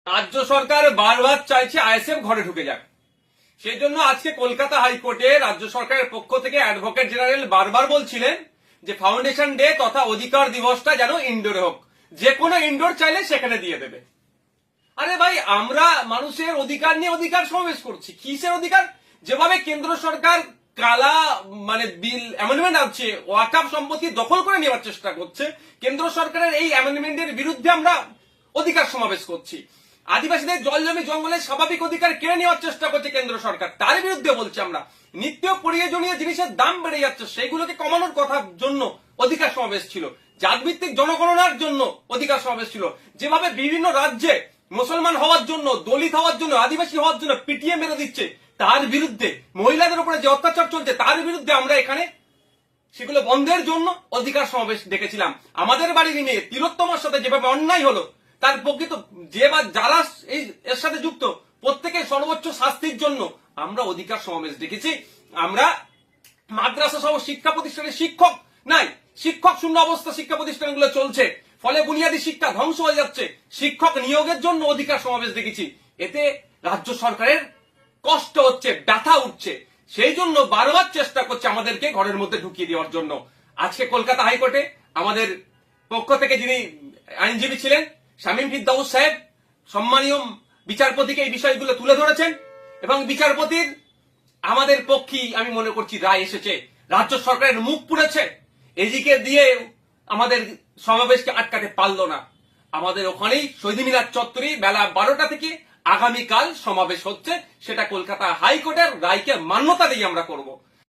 রাজ্য সরকার বারবার চাইছে আইএসএফ ঘরে ঢুকে যাক। সেই জন্য আজকে কলকাতা হাইকোর্টে রাজ্য সরকারের পক্ষ থেকে অ্যাডভোকেট জেনারেল বারবার বলছিলেন যে ফাউন্ডেশন ডে তথা অধিকার দিবসটা যেন ইনডোরে হোক, যে কোনো ইনডোর চাইলে সেখানে দিয়ে দেবে। আরে ভাই, আমরা মানুষের অধিকার নিয়ে অধিকার সমাবেশ করছি। কিসের অধিকার? যেভাবে কেন্দ্র সরকার কালা বিল অ্যামেন্ডমেন্ট আছে, ওয়াকফ সম্পত্তি দখল করে নেওয়ার চেষ্টা করছে, কেন্দ্র সরকারের এই অ্যামেন্ডমেন্টের বিরুদ্ধে আমরা অধিকার সমাবেশ করছি। আদিবাসীদের জল জমি জঙ্গলের স্বাভাবিক অধিকার কেড়ে নেওয়ার চেষ্টা করছে কেন্দ্র সরকার, তার বিরুদ্ধে বলছি আমরা। নিত্য প্রয়োজনীয় জিনিসের দাম বেড়ে যাচ্ছে, সেইগুলোকে কমানোর কথার জন্য অধিকার সমাবেশ ছিল। জাতভিত্তিক জনগণনার জন্য অধিকার সমাবেশ ছিল। যেভাবে বিভিন্ন রাজ্যে মুসলমান হওয়ার জন্য, দলিত হওয়ার জন্য, আদিবাসী হওয়ার জন্য পিটিএ মেরে দিচ্ছে, তার বিরুদ্ধে, মহিলাদের উপরে যে অত্যাচার চলছে তার বিরুদ্ধে আমরা এখানে সেগুলো বন্ধের জন্য অধিকার সমাবেশ ডেকেছিলাম। আমাদের বাড়ির মেয়ে তিলোত্তমার সাথে যেভাবে অন্যায় হলো, তার প্রকৃত যে বা যারা এর সাথে যুক্ত প্রত্যেকের সর্বোচ্চ শাস্তির জন্য আমরা অধিকার সমাবেশ ডেকেছি। আমরা মাদ্রাসা সহ শিক্ষা প্রতিষ্ঠানের শিক্ষক নাই, শিক্ষক শূন্য অবস্থা শিক্ষা প্রতিষ্ঠানগুলো চলছে, ফলে বুনিয়াদী শিক্ষা ধ্বংস হয়ে যাচ্ছে। শিক্ষক নিয়োগের জন্য অধিকার সমাবেশ দেখেছি। এতে রাজ্য সরকারের কষ্ট হচ্ছে, ব্যথা উঠছে, সেই জন্য বারবার চেষ্টা করছে আমাদেরকে ঘরের মধ্যে ঢুকিয়ে দেওয়ার জন্য। আজকে কলকাতা হাইকোর্টে আমাদের পক্ষ থেকে যিনি আইনজীবী ছিলেন শামীম ফিরদৌস সাহেব, সম্মানীয় বিচারপতিকে এই বিষয়গুলো তুলে ধরেছেন এবং বিচারপতির আমাদের পক্ষেই আমি মনে করছি রায় এসেছে। রাজ্য সরকারের মুখ পুড়েছে, এদিকে দিয়ে আমাদের সমাবেশকে আটকাতে পারলো না। আমাদের ওখানেই শহীদ মিনার চত্বরে বেলা 12টা থেকে আগামীকাল সমাবেশ হচ্ছে, সেটা কলকাতা হাইকোর্টের রায়কে মান্যতা দিয়ে আমরা করব।